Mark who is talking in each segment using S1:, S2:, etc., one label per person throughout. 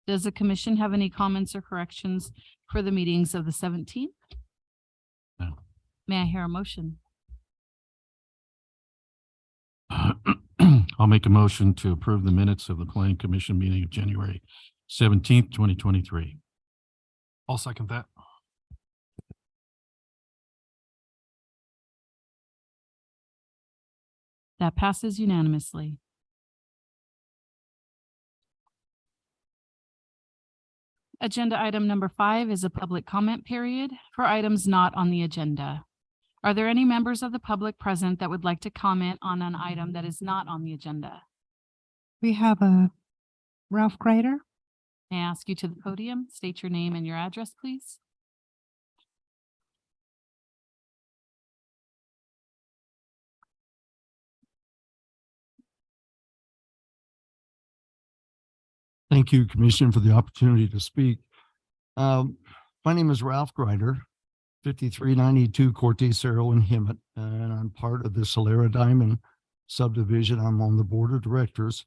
S1: Does the commission have any comments or corrections for the meetings of the 17th?
S2: No.
S1: May I hear a motion?
S2: I'll make a motion to approve the minutes of the planning commission meeting of January 17th, 2023.
S3: I'll second that.
S1: That passes unanimously. Agenda item number 5 is a public comment period for items not on the agenda. Are there any members of the public present that would like to comment on an item that is not on the agenda?
S4: We have a Ralph Greider.
S1: May I ask you to the podium, state your name and your address, please?
S5: Thank you, Commission, for the opportunity to speak. My name is Ralph Greider, 5392 Cortez Cerro in Hemet, and I'm part of the Solera Diamond subdivision. I'm on the board of directors.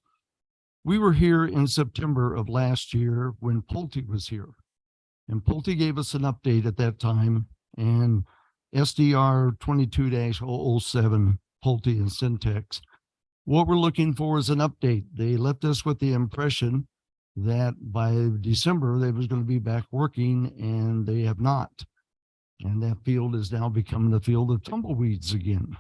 S5: We were here in September of last year when Pulte was here. And Pulte gave us an update at that time, and SDR 22-007 Pulte and Syntex. What we're looking for is an update. They left us with the impression that by December they was going to be back working, and they have not. And that field is now becoming the field of tumbleweeds again.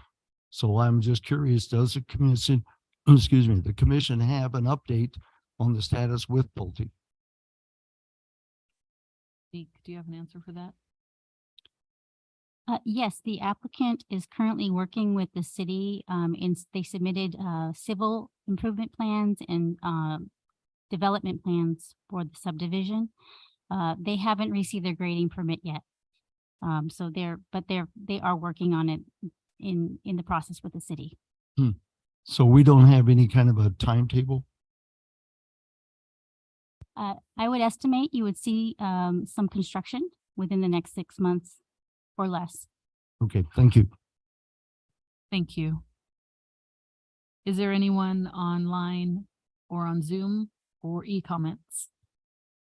S5: So I'm just curious, does the commission, the commission have an update on the status with Pulte?
S1: Deke, do you have an answer for that?
S6: Yes, the applicant is currently working with the city. They submitted civil improvement plans and development plans for the subdivision. They haven't received their grading permit yet. So they are working on it in the process with the city.
S5: So we don't have any kind of a timetable?
S6: I would estimate you would see some construction within the next 6 months or less.
S5: Okay, thank you.
S1: Thank you. Is there anyone online or on Zoom or e-comments?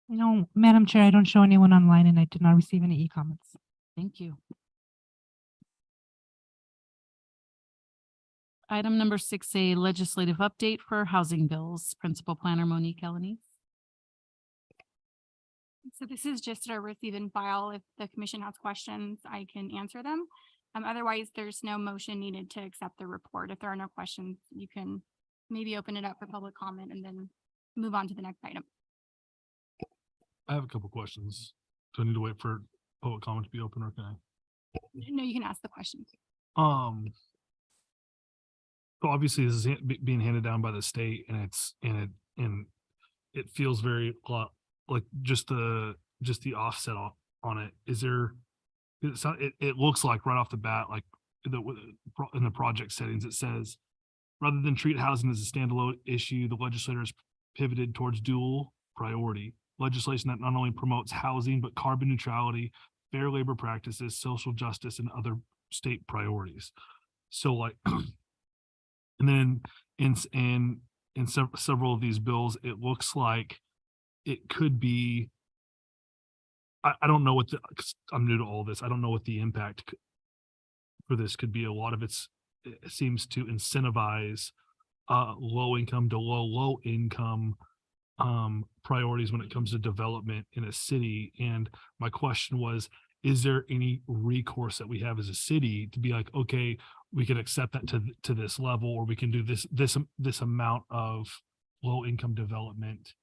S4: No, Madam Chair, I don't show anyone online and I did not receive any e-comments.
S1: Thank you. Item number 6A, legislative update for housing bills. Principal Planner Monique Elanese.
S7: So this is just a receive and file. If the commission has questions, I can answer them. Otherwise, there's no motion needed to accept the report. If there are no questions, you can maybe open it up for public comment and then move on to the next item.
S3: I have a couple questions. Do I need to wait for public comment to be open, or can I?
S7: No, you can ask the questions.
S3: So obviously this is being handed down by the state, and it feels very like just the offset on it. Is there? It looks like right off the bat, like in the project settings, it says, rather than treat housing as a standalone issue, the legislators pivoted towards dual priority legislation that not only promotes housing, but carbon neutrality, fair labor practices, social justice, and other state priorities. So like, and then in several of these bills, it looks like it could be, I don't know what I'm new to all this. I don't know what the impact for this could be. A lot of it seems to incentivize low income to low income priorities when it comes to development in a city. And my question was, is there any recourse that we have as a city to be like, okay, we can accept that to this level, or we can do this amount of low income development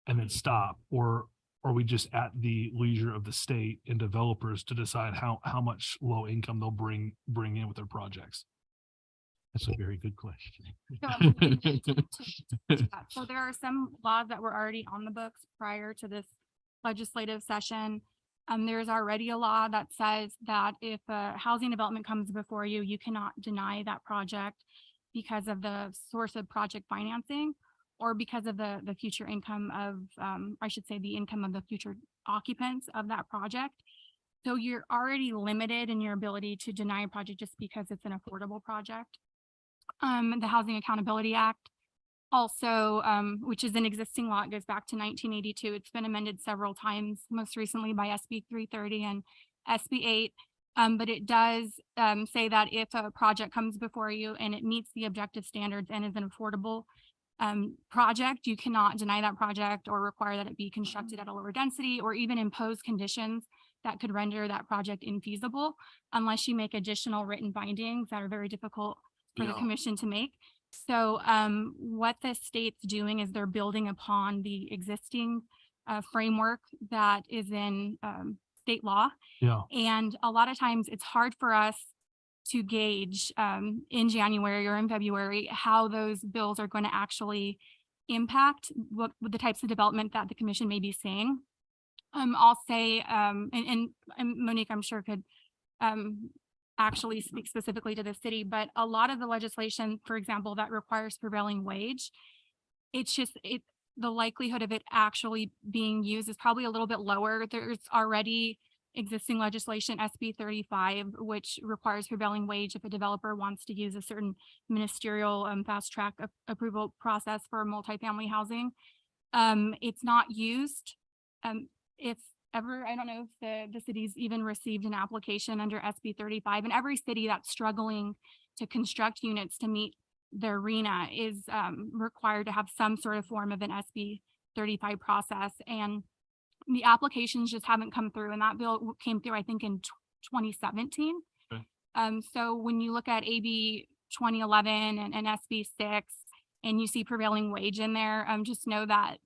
S3: and then stop? Or are we just at the leisure of the state and developers to decide how much low income they'll bring in with their projects?
S2: That's a very good question.
S7: So there are some laws that were already on the books prior to this legislative session. There's already a law that says that if a housing development comes before you, you cannot deny that project because of the source of project financing, or because of the future income of, I should say, the income of the future occupants of that project. So you're already limited in your ability to deny a project just because it's an affordable project. The Housing Accountability Act also, which is an existing law, it goes back to 1982. It's been amended several times, most recently by SB 330 and SB 8. But it does say that if a project comes before you and it meets the objective standards and is an affordable project, you cannot deny that project or require that it be constructed at a lower density or even impose conditions that could render that project infeasible unless you make additional written findings that are very difficult for the
S2: Yeah.
S7: commission to make. So what the state's doing is they're building upon the existing framework that is in state law.
S3: Yeah.
S7: And a lot of times it's hard for us to gauge in January or in February how those bills are going to actually impact what the types of development that the commission may be seeing. I'll say, and Monique, I'm sure could actually speak specifically to the city, but a lot of the legislation, for example, that requires prevailing wage, it's just, the likelihood of it actually being used is probably a little bit lower. There's already existing legislation, SB 35, which requires prevailing wage if a developer wants to use a certain ministerial fast track approval process for multifamily housing. It's not used. If ever, I don't know if the city's even received an application under SB 35, and every city that's struggling to construct units to meet their RENA is required to have some sort of form of an SB 35 process. And the applications just haven't come through, and that bill came through, I think, in 2017.
S3: Okay.
S7: So when you look at AB 2011 and SB 6, and you see prevailing wage in there, just know that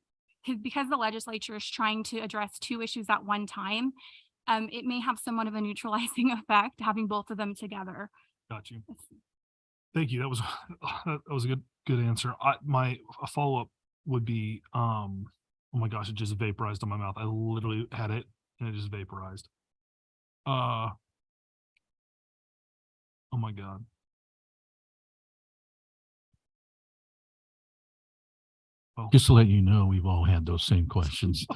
S7: because the legislature is trying to address two issues at one time, it may have somewhat of a neutralizing effect having both of them together.
S3: Got you. Thank you. That was a good answer. A follow-up would be, oh my gosh, it just vaporized on my mouth. I literally had it and it just vaporized. Oh my God. Oh.
S2: Just to let you know, we've all had those same questions.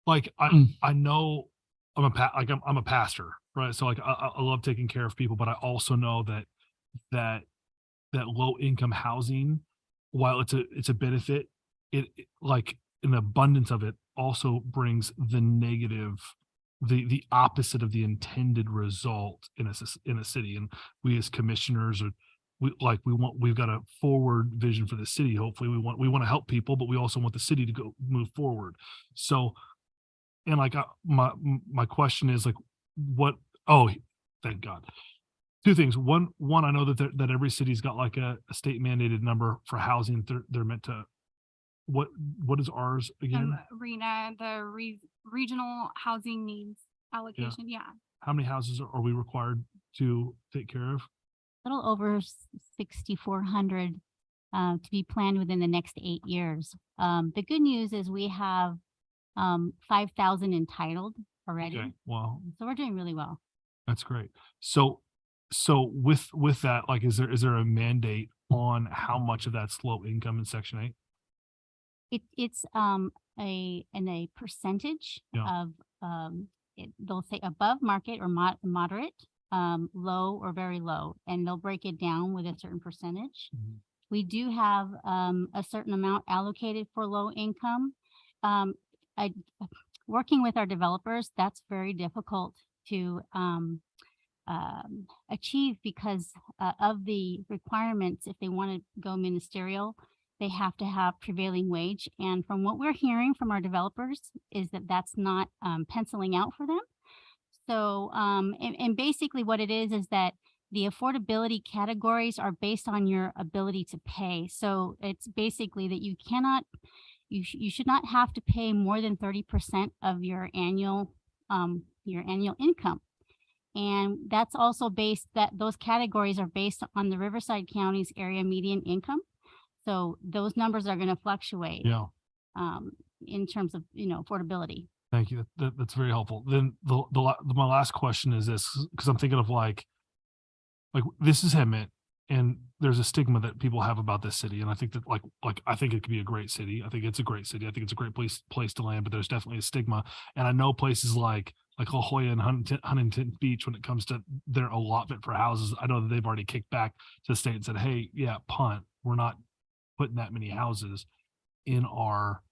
S3: Like I know I'm a pastor, right? So like I love taking care of people, but I also know that low income housing, while it's a benefit, it like an abundance of it also brings the negative, the opposite of the intended result in a city. And we as commissioners we've got a forward vision for the city. Hopefully we want to help people, but we also want the city to move forward. So, and like my question is like, thank God. Two things. One, I know that every city's got like a state mandated number for housing. They're meant to, what is ours again?
S7: RENA, the regional housing needs allocation. Yeah.
S3: How many houses are we required to take care of?
S6: Little over 6,400 to be planned within the next 8 years. The good news is we have 5,000 entitled already.
S3: Okay. Wow.
S6: So we're doing really well.
S3: That's great. So with that, like, is there a mandate on how much of that's low income in Section 8?
S6: It's a percentage
S3: Yeah.
S6: of they'll say above market or moderate, low or very low, and they'll break it down with a certain percentage.
S3: Mhm.
S6: We do have a certain amount allocated for low income. Working with our developers, that's very difficult to achieve because of the requirements. If they want to go ministerial, they have to have prevailing wage. And from what we're hearing from our developers is that that's not penciling out for them. So, and basically what it is that the affordability categories are based on your ability to pay. So it's basically that you cannot, you should not have to pay more than 30% of your annual income. And that's also based, that those categories are based on the Riverside County's area median income. So those numbers are going to fluctuate.
S3: Yeah.
S6: In terms of, affordability.
S3: Thank you. That's very helpful. Then my last question is this, because I'm thinking of like this is Hemet, and there's a stigma that people have about this city. And I think that like I think it could be a great city. I think it's a great city. I think it's a great place to land, but there's definitely a stigma. And I know places like like La Jolla and Huntington Beach when it comes to their allotment for houses. I know that they've already kicked back to the state and said, hey, yeah, punt, we're not putting that many houses in our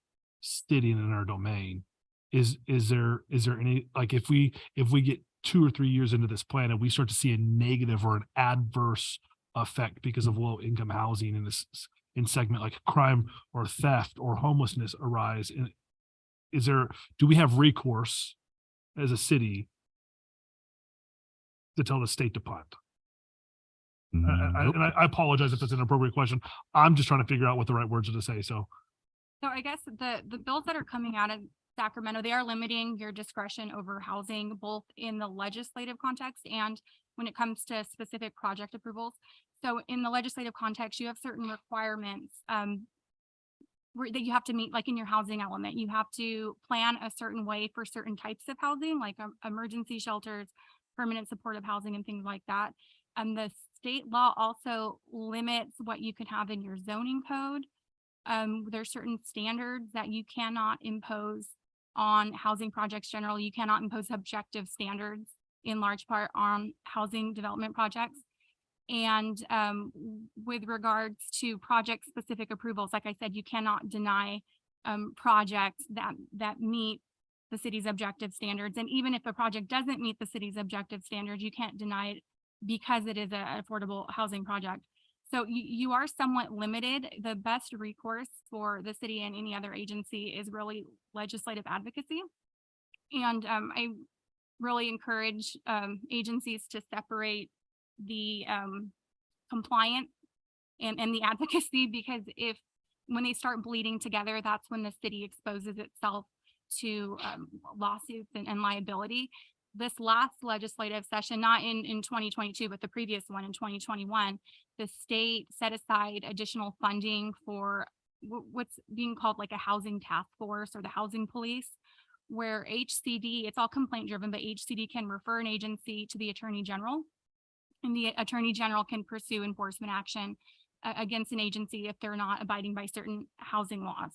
S3: city and in our domain. Is there any, like, if we get 2 or 3 years into this plan and we start to see a negative or an adverse effect because of low income housing in this in segment like crime or theft or homelessness arise, do we have recourse as a city to tell the state to punt?
S2: Nope.
S3: And I apologize if that's an appropriate question. I'm just trying to figure out what the right words are to say. So
S7: So I guess the bills that are coming out of Sacramento, they are limiting your discretion over housing, both in the legislative context and when it comes to specific project approvals. So in the legislative context, you have certain requirements that you have to meet, like in your housing element. You have to plan a certain way for certain types of housing, like emergency shelters, permanent supportive housing, and things like that. And the state law also limits what you can have in your zoning code. There's certain standards that you cannot impose on housing projects generally. You cannot impose objective standards in large part on housing development projects. And with regards to project specific approvals, like I said, you cannot deny projects that meet the city's objective standards. And even if a project doesn't meet the city's objective standards, you can't deny it because it is an affordable housing project. So you are somewhat limited. The best recourse for the city and any other agency is really legislative advocacy. And I really encourage agencies to separate the compliance and the advocacy, because when they start bleeding together, that's when the city exposes itself to lawsuits and liability. This last legislative session, not in 2022, but the previous one in 2021, the state set aside additional funding for what's being called like a housing task force or the housing police, where HCD, it's all complaint driven, but HCD can refer an agency to the Attorney General, and the Attorney General can pursue enforcement action against an agency if they're not abiding by certain housing laws.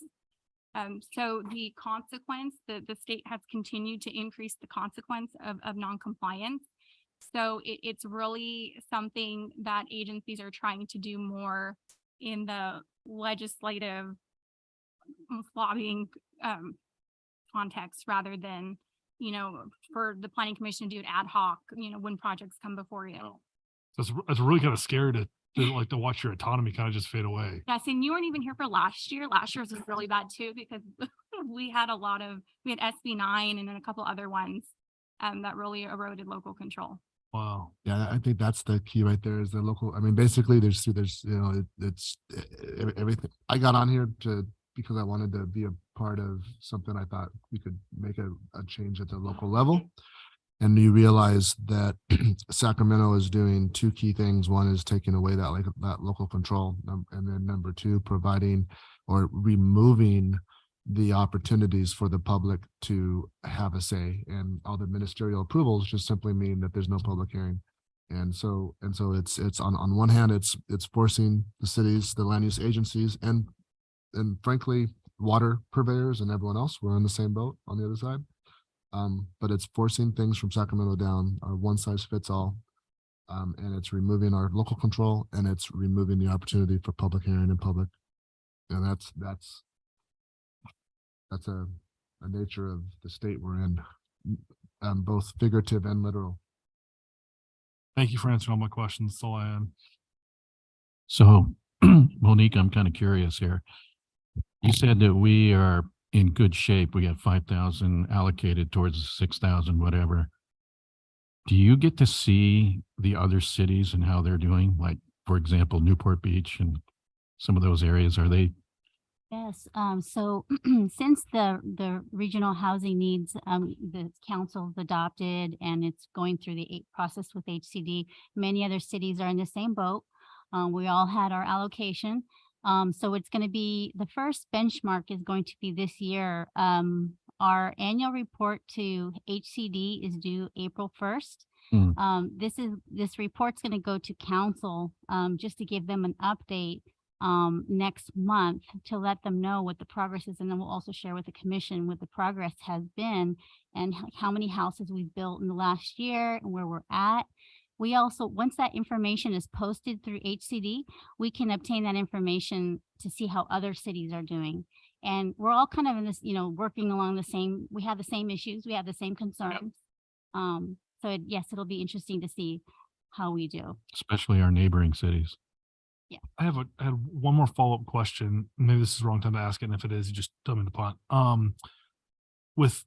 S7: So the consequence, the state has continued to increase the consequence of non-compliance. So it's really something that agencies are trying to do more in the legislative lobbying context, rather than, for the planning commission to do it ad hoc, when projects come before you.
S3: that's really kind of scary to watch your autonomy kind of just fade away.
S7: Yes, and you weren't even here for last year. Last year's was really bad too, because we had SB 9 and then a couple other ones that really eroded local control.
S3: Wow.
S8: Yeah, I think that's the key right there is the local. I mean, basically there's it's everything. I got on here because I wanted to be a part of something. I thought we could make a change at the local level. And you realize that Sacramento is doing two key things. One is taking away that local control. And then number two, providing or removing the opportunities for the public to have a say. And all the ministerial approvals just simply mean that there's no public hearing. And so it's on one hand, it's forcing the cities, the land use agencies, and frankly, water purveyors and everyone else, we're in the same boat on the other side. But it's forcing things from Sacramento down, one size fits all. And it's removing our local control, and it's removing the opportunity for public hearing in public. And that's a nature of the state we're in, both figurative and literal.
S3: Thank you for answering all my questions. That's all I had.
S2: So Monique, I'm kind of curious here. You said that we are in good shape. We got 5,000 allocated towards 6,000, whatever. Do you get to see the other cities and how they're doing? Like, for example, Newport Beach and some of those areas, are they?
S6: Yes, so since the regional housing needs, the council's adopted and it's going through the process with HCD, many other cities are in the same boat. We all had our allocation. So it's going to be, the first benchmark is going to be this year. Our annual report to HCD is due April 1st. This report's going to go to council just to give them an update next month to let them know what the progress is. And then we'll also share with the commission what the progress has been and how many houses we've built in the last year and where we're at. We also, once that information is posted through HCD, we can obtain that information to see how other cities are doing. And we're all kind of in this, working along the same, we have the same issues, we have the same concerns. Yes, it'll be interesting to see how we do.
S2: Especially our neighboring cities.
S3: I had one more follow-up question. Maybe this is the wrong time to ask it, and if it is, you just tell me to punt. With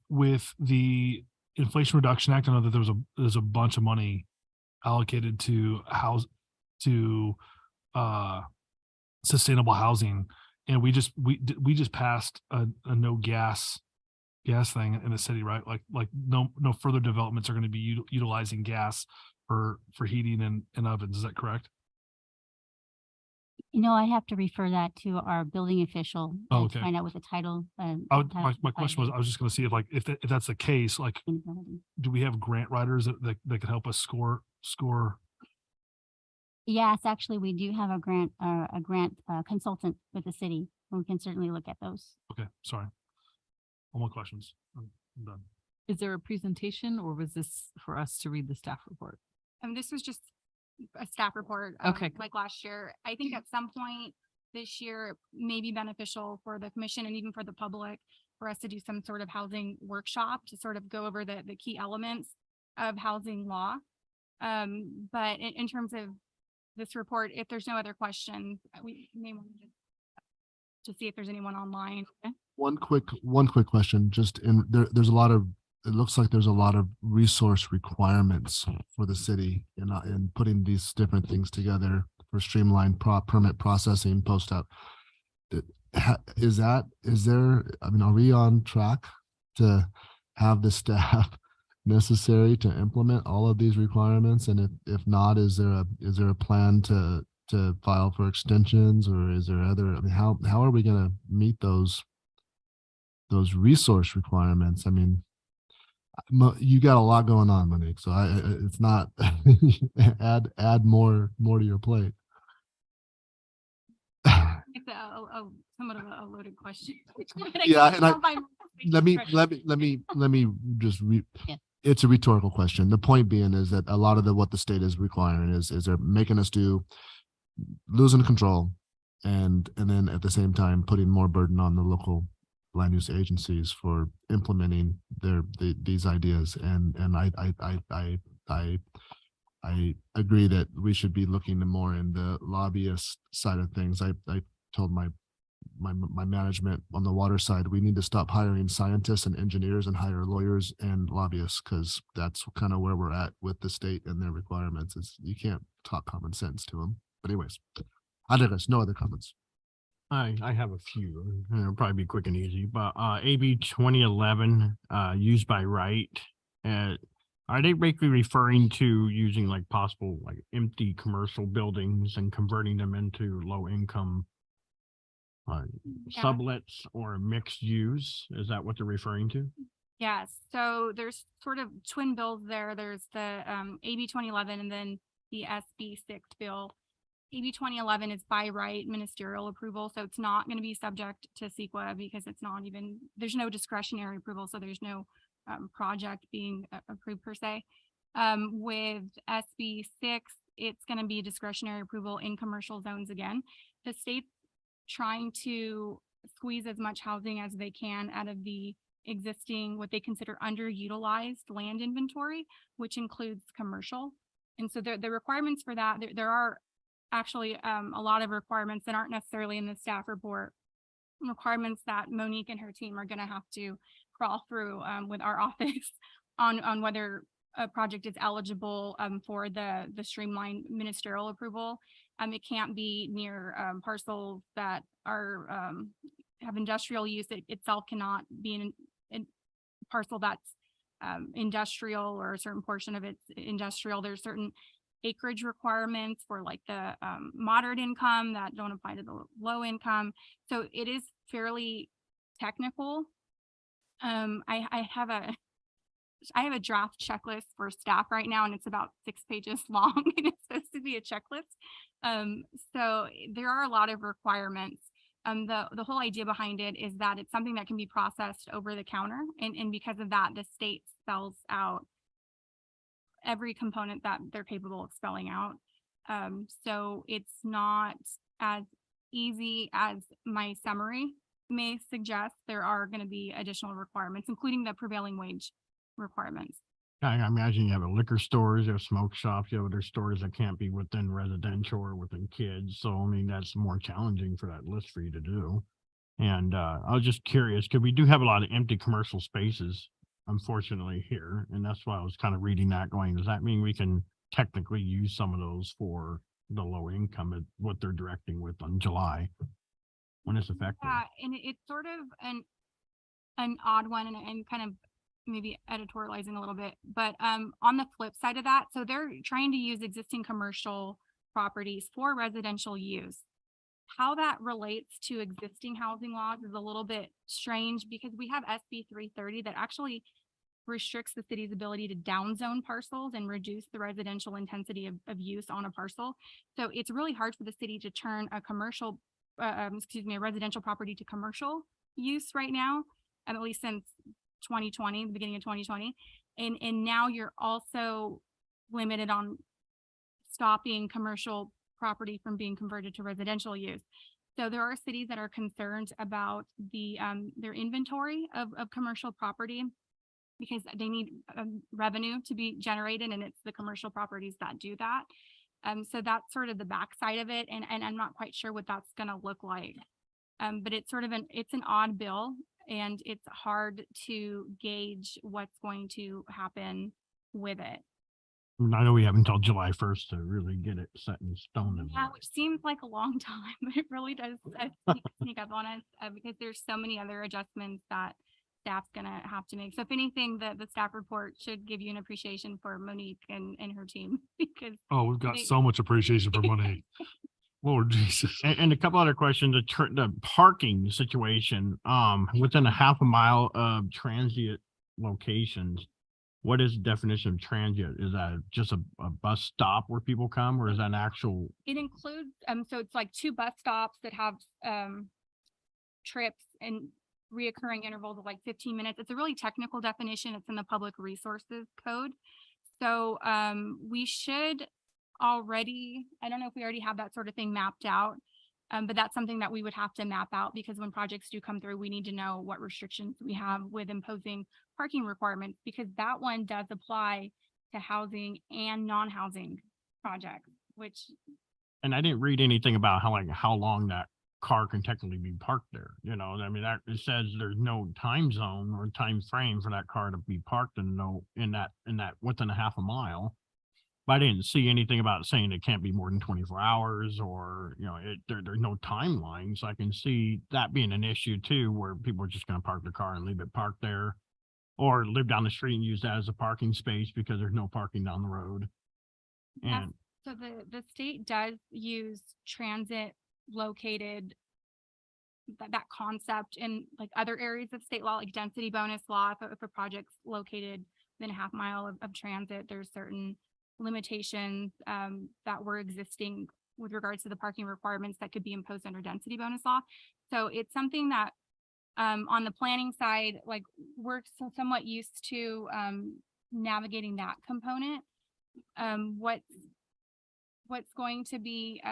S3: the Inflation Reduction Act, I know that there's a bunch of money allocated to sustainable housing, and we just passed a no gas thing in the city, right? Like no further developments are going to be utilizing gas for heating and ovens. Is that correct?
S6: I have to refer that to our building official
S3: Oh,
S6: to
S3: okay.
S6: find out what the title.
S3: My question was, I was just going to see if that's the case, like, do we have grant writers that could help us score?
S6: Yes, actually, we do have a grant consultant with the city. We can certainly look at those.
S3: Okay, sorry. All more questions. I'm done.
S1: Is there a presentation or was this for us to read the staff report?
S7: This was just a staff report.
S1: Okay.
S7: Like last year. I think at some point this year it may be beneficial for the commission and even for the public for us to do some sort of housing workshop to sort of go over the key elements of housing law. But in terms of this report, if there's no other questions, we may want to see if there's anyone online.
S8: One quick question, there's a lot of, it looks like there's a lot of resource requirements for the city in putting these different things together for streamlined permit processing post-up. Are we on track to have the staff necessary to implement all of these requirements? And if not, is there a plan to file for extensions, or is there other, how are we going to meet those resource requirements? You got a lot going on, Monique, so it's not add more to your plate.
S7: It's somewhat of a loaded question.
S8: Yeah, and let me just
S6: Yeah.
S8: It's a rhetorical question. The point being is that a lot of what the state is requiring is they're making us losing control, and then at the same time putting more burden on the local land use agencies for implementing these ideas. And I agree that we should be looking more in the lobbyist side of things. I told my management on the water side, we need to stop hiring scientists and engineers and hire lawyers and lobbyists, because that's kind of where we're at with the state and their requirements. Is you can't talk common sense to them. But anyways, I digress. No other comments.
S9: I have a few. It'll probably be quick and easy, but AB 2011 used by right. Are they basically referring to using like possible like empty commercial buildings and converting them into low income
S7: Yeah.
S9: sublets or mixed use? Is that what they're referring to?
S7: Yes, so there's sort of twin bills there. There's the AB 2011 and then the SB 6 bill. AB 2011 is by right ministerial approval, so it's not going to be subject to CEQA because there's no discretionary approval, so there's no project being approved per se. With SB 6, it's going to be discretionary approval in commercial zones again. The state's trying to squeeze as much housing as they can out of the existing, what they consider underutilized land inventory, which includes commercial. And so the requirements for that, there are actually a lot of requirements that aren't necessarily in the staff report, requirements that Monique and her team are going to have to crawl through with our office on whether a project is eligible for the streamlined ministerial approval. It can't be near parcels that are have industrial use. It itself cannot be in parcel that's industrial or a certain portion of it's industrial. There's certain acreage requirements for like the moderate income that don't apply to the low income. So it is fairly technical. I have a draft checklist for staff right now, and it's about 6 pages long. And it's supposed to to be a checklist. So there are a lot of requirements. The whole idea behind it is that it's something that can be processed over the counter. And because of that, the state spells out every component that they're capable of spelling out. So it's not as easy as my summary may suggest. There are going to be additional requirements, including the prevailing wage requirements.
S9: I imagine you have liquor stores, you have smoke shops, you have other stores that can't be within residential or within kids. So I mean, that's more challenging for that list for you to do. And I was just curious, because we do have a lot of empty commercial spaces, unfortunately, here. And that's why I was kind of reading that going, does that mean we can technically use some of those for the low income at what they're directing with on July when it's effective?
S7: Yeah, and it's sort of an odd one and kind of maybe editorializing a little bit, but on the flip side of that, so they're trying to use existing commercial properties for residential use. How that relates to existing housing laws is a little bit strange because we have SB 330 that actually restricts the city's ability to downzone parcels and reduce the residential intensity of use on a parcel. So it's really hard for the city to turn a commercial, a residential property to commercial use right now, at least since 2020, the beginning of 2020. And now you're also limited on stopping commercial property from being converted to residential use. So there are cities that are concerned about the their inventory of commercial property because they need revenue to be generated, and it's the commercial properties that do that. So that's sort of the backside of it, and I'm not quite sure what that's going to look like. But it's sort of it's an odd bill, and it's hard to gauge what's going to happen with it.
S9: I know we have until July 1st to really get it set in stone.
S7: Yeah, which seems like a long time, but it really does sneak up on us because there's so many other adjustments that staff's gonna have to make. So if anything, the staff report should give you an appreciation for Monique and her team because
S3: Oh, we've got
S7: they-
S3: so much appreciation for Monique. Lord Jesus.
S9: And a couple other questions, the parking situation, within a half a mile of transient locations. What is the definition of transient? Is that just a bus stop where people come, or is that an actual?
S7: It includes, so it's like 2 bus stops that have trips and reoccurring intervals of like 15 minutes. It's a really technical definition. It's in the Public Resources Code. So we should already, I don't know if we already have that sort of thing mapped out, but that's something that we would have to map out because when projects do come through, we need to know what restrictions we have with imposing parking requirements, because that one does apply to housing and non-housing projects, which.
S9: And I didn't read anything about how long that car can technically be parked there. You know, I mean, that it says there's no time zone or time frame for that car to be parked in that within a half a mile. But I didn't see anything about saying it can't be more than 24 hours or, you know, there's no timeline. So I can see that being an issue too, where people are just going to park their car and leave it parked there, or live down the street and use that as a parking space because there's no parking down the road. And
S7: So the state does use transit located, that concept in like other areas of state law, like density bonus law. If a project's located within a half mile of transit, there's certain limitations that were existing with regards to the parking requirements that could be imposed under density bonus law. So it's something that on the planning side, like we're somewhat used to navigating that component. What's going to be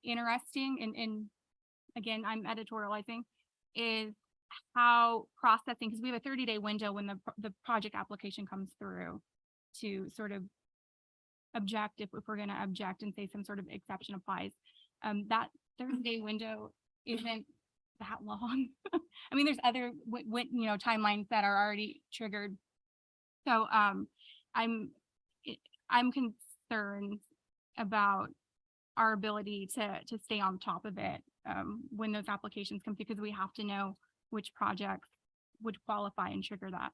S7: interesting, and again, I'm editorializing, is how processing, because we have a 30-day window when the project application comes through to sort of object if we're going to object and say some sort of exception applies. That 30-day window isn't that long. I mean, there's other timelines that are already triggered. So I'm concerned about our ability to stay on top of it when those applications come through, because we have to know which projects would qualify and trigger that.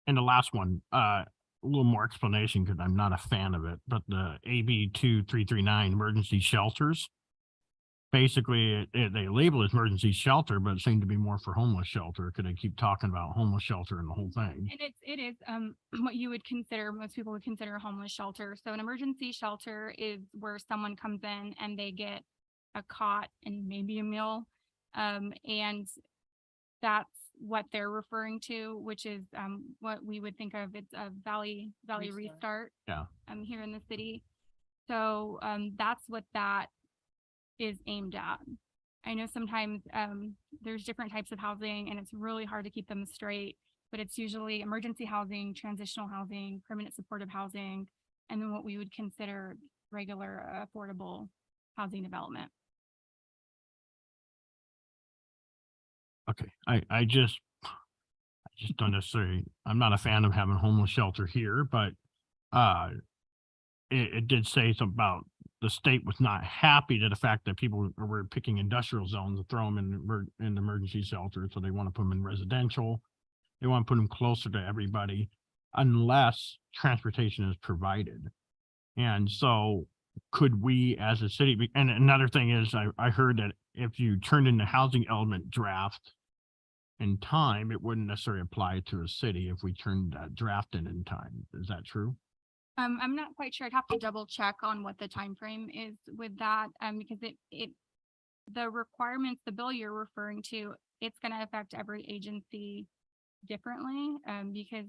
S9: And the last one, a little more explanation because I'm not a fan of it, but the AB 2339 emergency shelters. basically they label it emergency shelter, but it seemed to be more for homeless shelter. Could they keep talking about homeless shelter and the whole thing?
S7: And it is what you would consider, most people would consider a homeless shelter. So an emergency shelter is where someone comes in and they get a cot and maybe a meal. And that's what they're referring to, which is what we would think of, it's a Valley Restart.
S9: Yeah.
S7: Here in the city. So that's what that is aimed at. I know sometimes there's different types of housing and it's really hard to keep them straight, but it's usually emergency housing, transitional housing, permanent supportive housing, and then what we would consider regular affordable housing development.
S9: Okay, I just don't necessarily, I'm not a fan of having homeless shelter here, but it did say something about the state was not happy to the fact that people were picking industrial zones to throw them in emergency shelter. So they want to put them in residential. They want to put them closer to everybody unless transportation is provided. And so could we as a city, and another thing is I heard that if you turned in the housing element draft in time, it wouldn't necessarily apply to a city if we turned that draft in time. Is that true?
S7: I'm not quite sure. I'd have to double check on what the time frame is with that, because the requirements, the bill you're referring to, it's going to affect every agency differently, because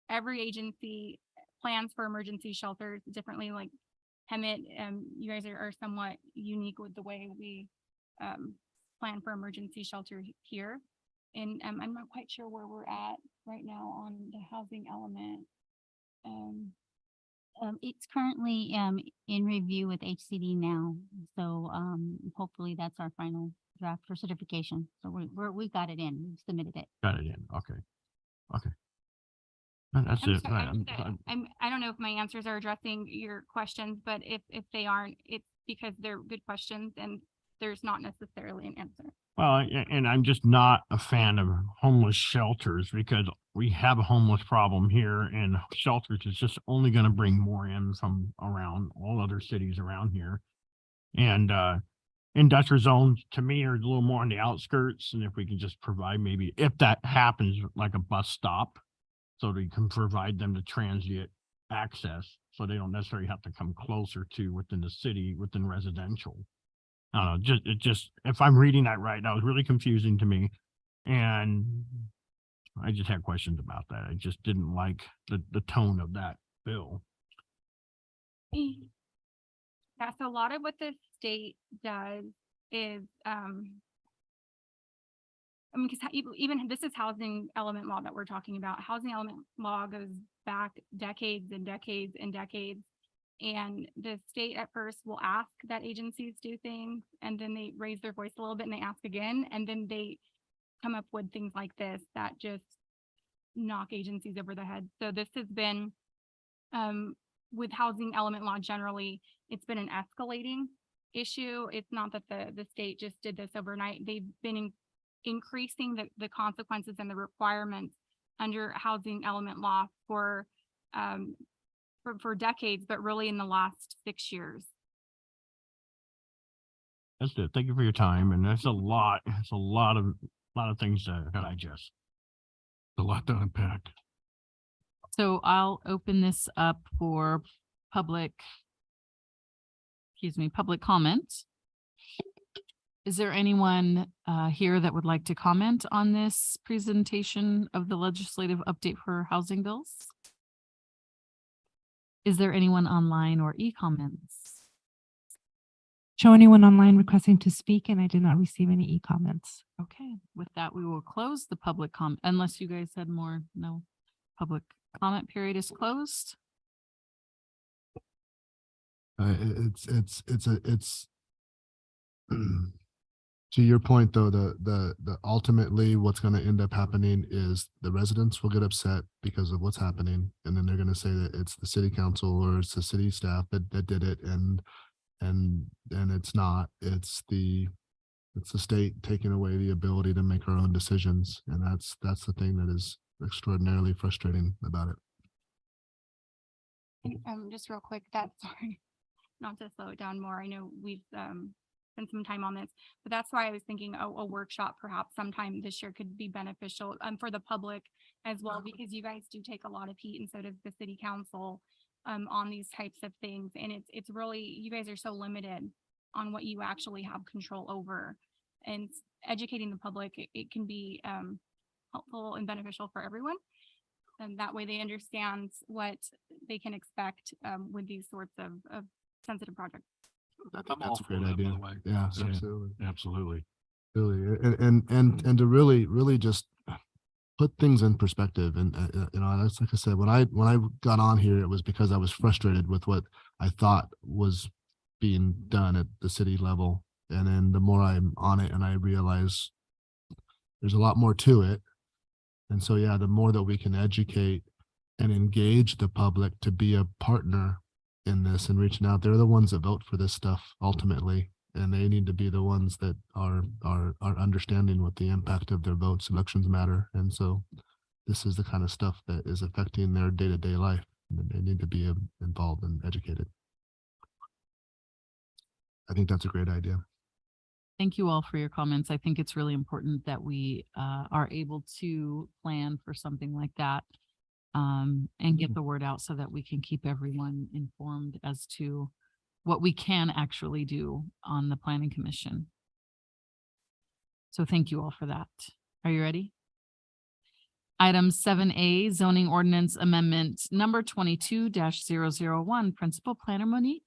S7: every agency plans for emergency shelters differently. Like Hemet, you guys are somewhat unique with the way we plan for emergency shelter here. And I'm not quite sure where we're at right now on the housing element.
S6: It's currently in review with HCD now, so hopefully that's our final draft for certification. So we got it in, we submitted it.
S9: Got it in. Okay. That's
S7: I'm
S9: it.
S7: sorry,
S9: Right,
S7: I don't know if my answers are addressing your questions, but if they aren't, it's because they're good questions and there's not necessarily an answer.
S9: Well, and I'm just not a fan of homeless shelters because we have a homeless problem here, and shelters is just only going to bring more in from around all other cities around here. And industrial zones to me are a little more on the outskirts. And if we can just provide, maybe if that happens, like a bus stop, so we can provide them the transient access, so they don't necessarily have to come closer to within the city, within residential. I don't know, just if I'm reading that right, that was really confusing to me. And I just had questions about that. I just didn't like the tone of that bill.
S7: Yeah, so a lot of what the state does is, because even this is housing element law that we're talking about. Housing element law goes back decades and decades and decades. And the state at first will ask that agencies do things, and then they raise their voice a little bit and they ask again, and then they come up with things like this that just knock agencies over the head. So this has been, with housing element law generally, it's been an escalating issue. It's not that the state just did this overnight. They've been increasing the consequences and the requirements under housing element law for decades, but really in the last 6 years.
S9: That's it. Thank you for your time. And that's a lot. It's a lot of things to digest.
S2: A lot to unpack.
S1: So I'll open this up for public comment. Is there anyone here that would like to comment on this presentation of the legislative update for housing bills? Is there anyone online or e-comments?
S4: Show anyone online requesting to speak, and I did not receive any e-comments.
S1: Okay, with that, we will close the public comment, unless you guys had more. No, public comment period is closed.
S8: It's to your point though, the ultimately what's going to end up happening is the residents will get upset because of what's happening, and then they're going to say that it's the city council or it's the city staff that did it, and it's not. It's the state taking away the ability to make our own decisions, and that's the thing that is extraordinarily frustrating about it.
S7: Just real quick, sorry, not to slow it down more. I know we've spend some time on this. But that's why I was thinking a workshop perhaps sometime this year could be beneficial for the public as well, because you guys do take a lot of heat and so does the city council on these types of things. And it's really, you guys are so limited on what you actually have control over. And educating the public, it can be helpful and beneficial for everyone. And that way they understand what they can expect with these sorts of sensitive projects.
S8: I think
S2: I'm all
S8: that's a
S2: for
S8: great
S2: that, by
S8: idea.
S2: the way.
S8: Yeah,
S2: Yeah.
S8: absolutely.
S2: Absolutely.
S8: Really, and to really just put things in perspective. And you know, that's like I said, when I got on here, it was because I was frustrated with what I thought was being done at the city level. And then the more I'm on it and I realize there's a lot more to it. And so, yeah, the more that we can educate and engage the public to be a partner in this and reaching out, they're the ones that vote for this stuff ultimately. And they need to be the ones that are understanding what the impact of their votes. Elections matter. And so this is the kind of stuff that is affecting their day-to-day life. And they need to be involved and educated. I think that's a great idea.
S1: Thank you all for your comments. I think it's really important that we are able to plan for something like that and get the word out so that we can keep everyone informed as to what we can actually do on the Planning Commission. So thank you all for that. Are you ready? Item 7A, zoning ordinance amendment number 22-001, Principal Planner Monique.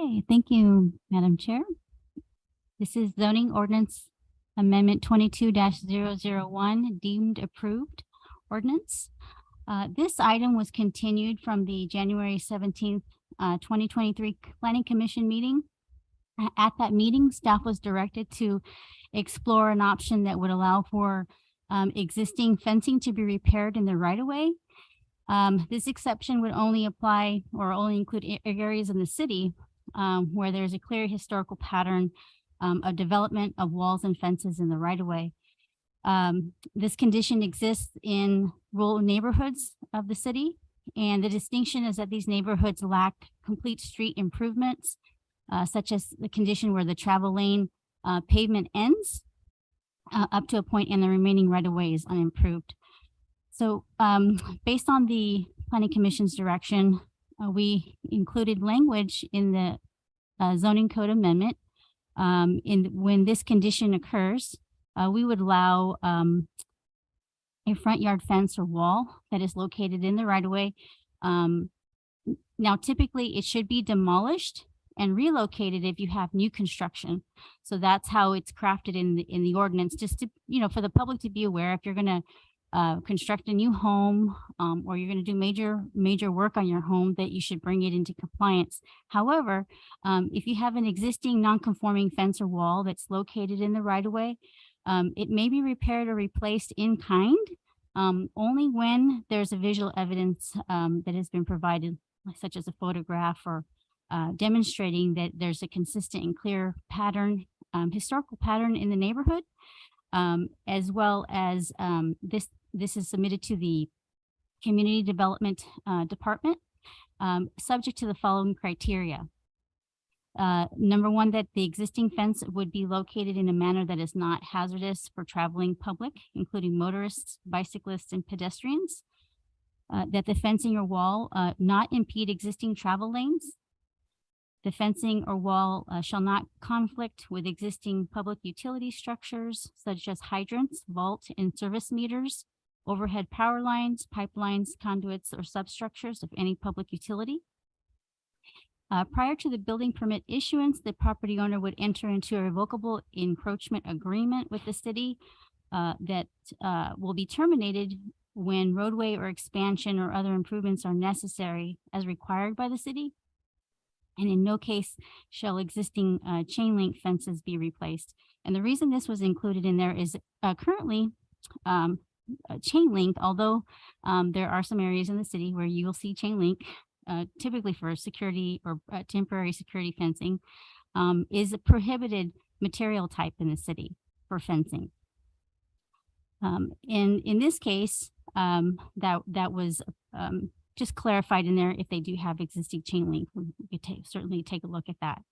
S6: Okay, thank you, Madam Chair. This is zoning ordinance amendment 22-001 deemed approved ordinance. This item was continued from the January 17th, 2023 Planning Commission meeting. At that meeting, staff was directed to explore an option that would allow for existing fencing to be repaired in the right-of-way. This exception would only apply or only include areas in the city where there's a clear historical pattern of development of walls and fences in the right-of-way. This condition exists in rural neighborhoods of the city, and the distinction is that these neighborhoods lack complete street improvements, such as the condition where the travel lane pavement ends up to a point and the remaining right-of-way is unimproved. So based on the Planning Commission's direction, we included language in the zoning code amendment. When this condition occurs, we would allow a front yard fence or wall that is located in the right of way. Now, typically it should be demolished and relocated if you have new construction. So that's how it's crafted in the ordinance, just to, for the public to be aware, if you're going to construct a new home or you're going to do major work on your home, that you should bring it into compliance. However, if you have an existing non-conforming fence or wall that's located in the right of way, it may be repaired or replaced in kind only when there's a visual evidence that has been provided, such as a photograph or demonstrating that there's a consistent and clear pattern, historical pattern in the neighborhood, as well as this is submitted to the Community Development Department, subject to the following criteria. Number one, that the existing fence would be located in a manner that is not hazardous for traveling public, including motorists, bicyclists, and pedestrians. That the fencing or wall not impede existing travel lanes. The fencing or wall shall not conflict with existing public utility structures, such as hydrants, vault, and service meters, overhead power lines, pipelines, conduits, or substructures of any public utility. Prior to the building permit issuance, the property owner would enter into a revocable encroachment agreement with the city that will be terminated when roadway or expansion or other improvements are necessary as required by the city. And in no case shall existing chain link fences be replaced. And the reason this was included in there is currently chain link, although there are some areas in the city where you will see chain link, typically for security or temporary security fencing. is a prohibited material type in the city for fencing. In this case, that was just clarified in there. If they do have existing chain link, we could certainly take a look at that.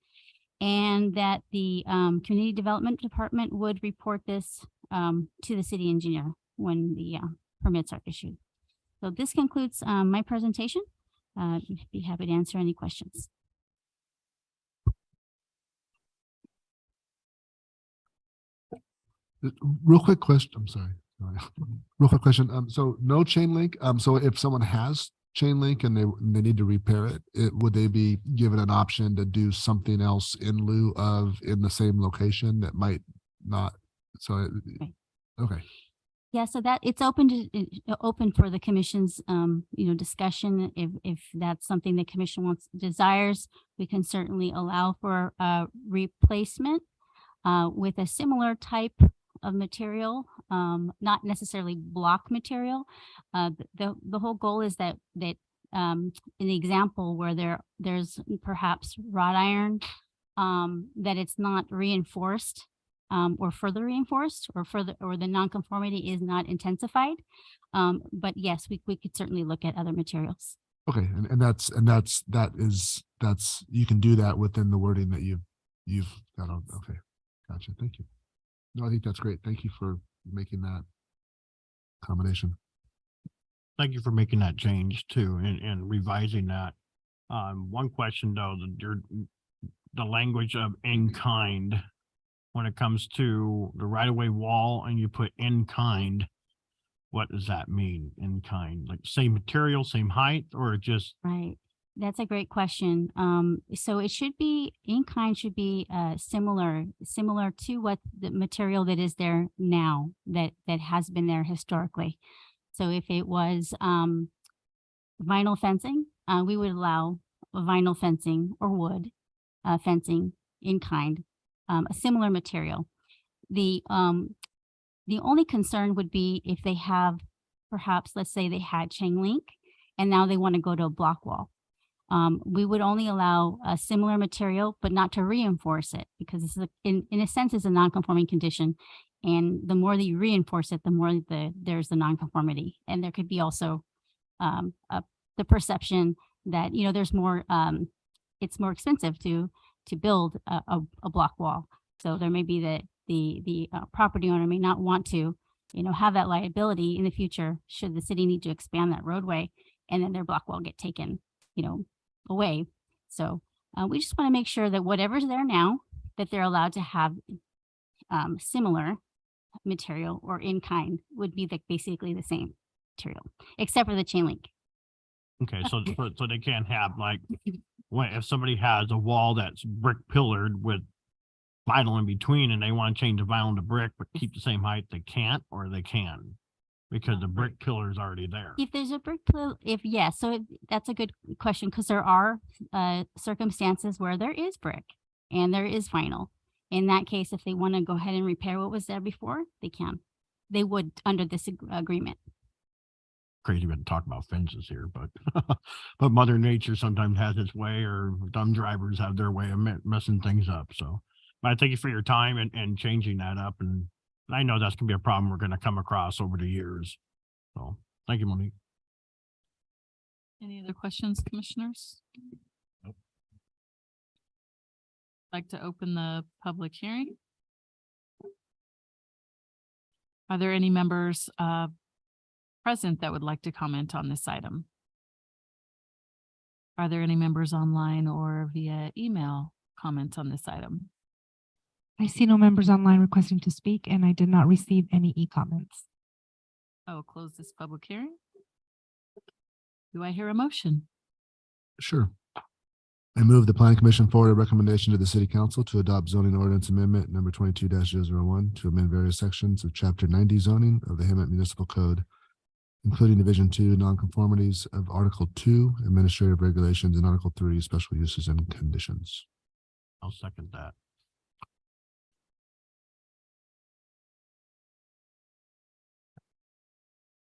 S6: And that the Community Development Department would report this to the city engineer when the permits are issued. So this concludes my presentation. Be happy to answer any questions.
S8: Real quick question, I'm sorry. Real quick question. So no chain link. So if someone has chain link and they need to repair it, would they be given an option to do something else in lieu of in the same location that might not? So, okay.
S6: Yeah, so that it's open for the commission's discussion. If that's something the commission desires, we can certainly allow for replacement with a similar type of material, not necessarily block material. The whole goal is that in the example where there's perhaps wrought iron, that it's not reinforced or further reinforced or the nonconformity is not intensified. But yes, we could certainly look at other materials.
S8: Okay, and that's you can do that within the wording that you've got on. Okay, gotcha. Thank you. No, I think that's great. Thank you for making that combination.
S9: Thank you for making that change too and revising that. One question though, the language of in kind, when it comes to the right-of-way wall and you put in kind, what does that mean in kind? Like same material, same height, or just?
S6: Right. That's a great question. So it should be in kind should be similar to what the material that is there now that has been there historically. So if it was vinyl fencing, we would allow vinyl fencing or wood fencing in kind, a similar material. The only concern would be if they have perhaps, let's say they had chain link and now they want to go to a block wall. We would only allow a similar material, but not to reinforce it because this is in a sense is a non-conforming condition. And the more that you reinforce it, the more there's the non-conformity. And there could be also the perception that, there's more, it's more expensive to build a block wall. So there may be that the property owner may not want to, have that liability in the future should the city need to expand that roadway and then their block wall get taken, away. So we just want to make sure that whatever's there now, that they're allowed to have similar material or in kind would be basically the same material, except for the chain link.
S9: Okay, so they can't have like, if somebody has a wall that's brick pillared with vinyl in between and they want to change the vinyl to brick but keep the same height, they can't, or they can? Because the brick pillar is already there.
S6: If there's a brick pillar, that's a good question because there are circumstances where there is brick and there is vinyl. In that case, if they want to go ahead and repair what was there before, they can. They would under this agreement.
S9: Crazy we talk about fences here, but but Mother Nature sometimes has its way, or dumb drivers have their way of messing things up. So, but I thank you for your time and changing that up. And I know that's gonna be a problem we're gonna come across over the years. So thank you, Monique.
S1: Any other questions, commissioners?
S2: Nope.
S1: Like to open the public hearing? Are there any members present that would like to comment on this item? Are there any members online or via email comment on this item?
S4: I see no members online requesting to speak, and I did not receive any e-comments.
S1: I will close this public hearing. Do I hear a motion?
S8: Sure. I move the planning commission forward a recommendation to the city council to adopt zoning ordinance amendment number 22-001 to amend various sections of chapter 90 zoning of the Hemet Municipal Code, including division 2 nonconformities of article 2 administrative regulations and article 3 special uses and conditions.
S9: I'll second that.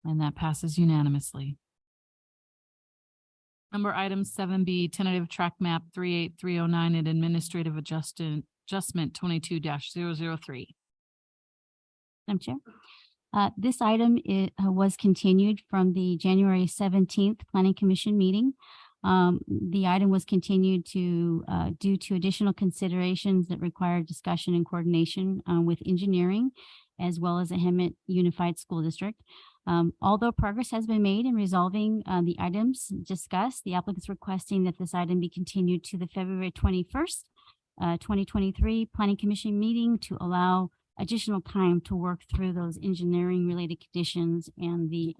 S1: And that passes unanimously. Item 7B, tentative track map 38309 and administrative adjustment 22-003.
S6: Madam Chair. This item was continued from the January 17th Planning Commission meeting. The item was continued to, due to additional considerations that required discussion and coordination with engineering, as well as the Hemet Unified School District. Although progress has been made in resolving the items discussed, the applicant's requesting that this item be continued to the February 21st, 2023 Planning Commission meeting to allow additional time to work through those engineering related conditions and the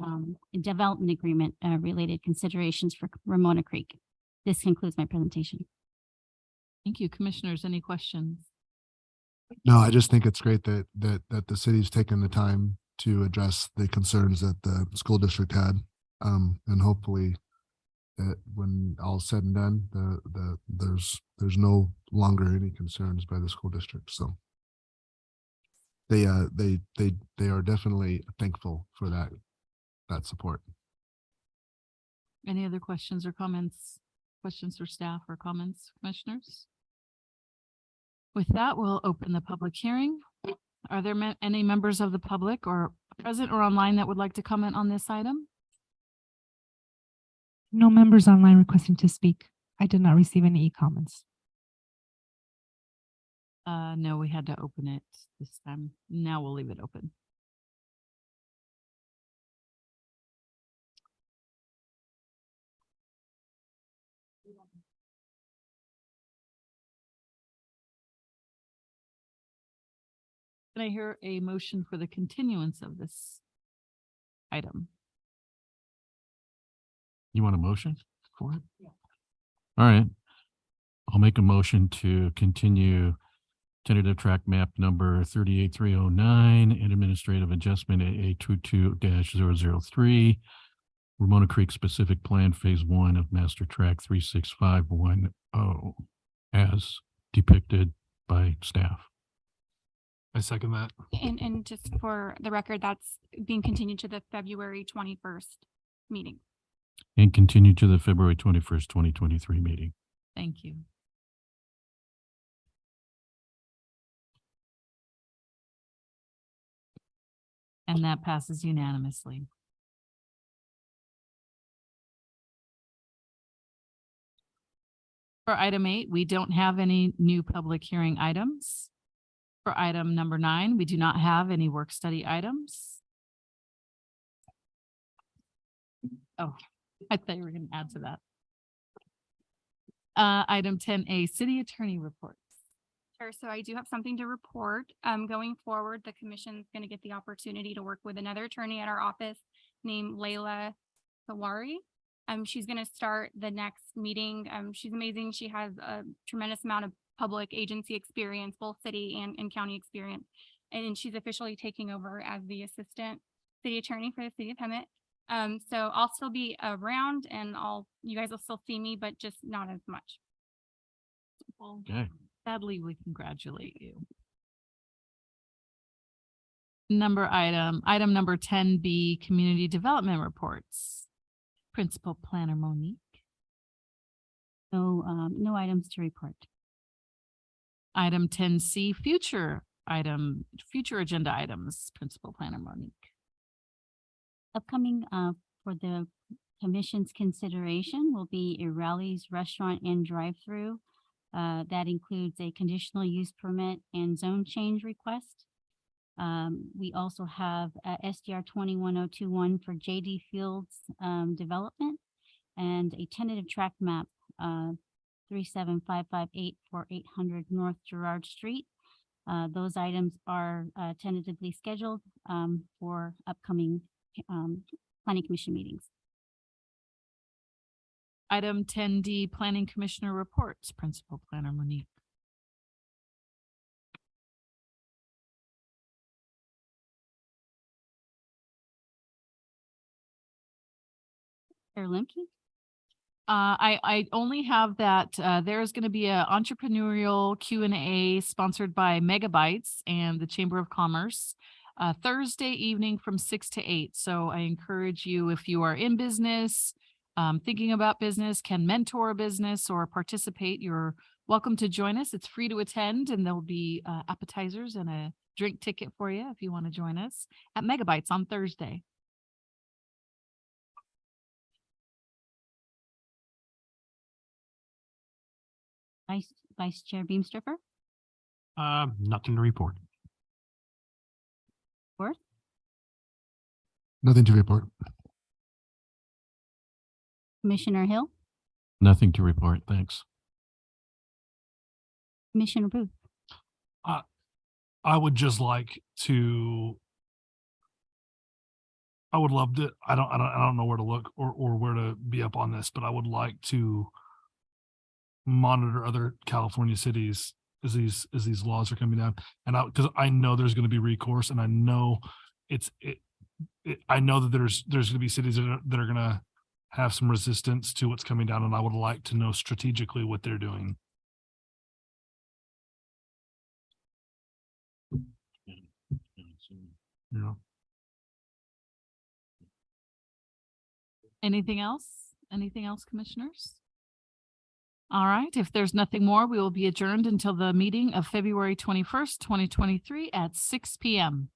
S6: development agreement related considerations for Ramona Creek. This concludes my presentation.
S1: Thank you. Commissioners, any questions?
S8: No, I just think it's great that the city's taken the time to address the concerns that the school district had. And hopefully that when all's said and done, there's no longer any concerns by the school district. So they are definitely thankful for that support.
S1: Any other questions or comments? Questions for staff or comments, commissioners? With that, we'll open the public hearing. Are there any members of the public or present or online that would like to comment on this item?
S4: No members online requesting to speak. I did not receive any e-comments.
S1: No, we had to open it this time. Now we'll leave it open. Can I hear a motion for the continuance of this item?
S2: You want a motion for it? Yeah. All right. I'll make a motion to continue tentative track map number 38309 and administrative adjustment AA 22-003, Ramona Creek specific plan phase 1 of master track 36510 as depicted by staff.
S3: I second that.
S7: And just for the record, that's being continued to the February 21st meeting.
S2: And continue to the February 21st, 2023 meeting.
S1: Thank you. And that passes unanimously. For item 8, we don't have any new public hearing items. For item number 9, we do not have any work study items. Oh, I thought you were going to add to that. Item 10A, city attorney reports.
S7: Sure. So I do have something to report. Going forward, the commission's going to get the opportunity to work with another attorney at our office named Layla Sawari. She's going to start the next meeting. She's amazing. She has a tremendous amount of public agency experience, both city and county experience. And she's officially taking over as the assistant city attorney for the city of Hemet. So I'll still be around and you guys will still see me, but just not as much. Well,
S2: Okay.
S1: sadly, we congratulate you. Item number 10B, community development reports. Principal Planner Monique.
S6: So no items to report.
S1: Item 10C, future agenda items, Principal Planner Monique.
S6: Upcoming for the commission's consideration will be a Rally's Restaurant and Drive-Through. That includes a conditional use permit and zone change request. We also have SDR 21021 for JD Fields development and a tentative track map 37558 for 800 North Girard Street. Those items are tentatively scheduled for upcoming planning commission meetings.
S1: Item 10D, Planning Commissioner reports, Principal Planner Monique.
S6: Chair Lemke?
S1: I only have that there's going to be an entrepreneurial Q&A sponsored by Megabytes and the Chamber of Commerce Thursday evening from 6 to 8. So I encourage you, if you are in business thinking about business, can mentor a business or participate, you're welcome to join us. It's free to attend and there'll be appetizers and a drink ticket for you if you want to join us at Megabytes on Thursday.
S6: Vice Chair Beamsterfer,
S9: Nothing to report.
S6: Worth,
S8: Nothing to report.
S6: Commissioner Hill,
S2: Nothing to report. Thanks.
S6: Commissioner Booth.
S3: I would just like to. I would love to. I don't know where to look or where to be up on this, but I would like to monitor other California cities as these laws are coming down, and because I know there's going to be recourse, and I know I know that there's going to be cities that are going to have some resistance to what's coming down, and I would like to know strategically what they're doing. You know.
S1: Anything else? Anything else, commissioners? All right, if there's nothing more, we will be adjourned until the meeting of February 21st, 2023 at 6 p.m.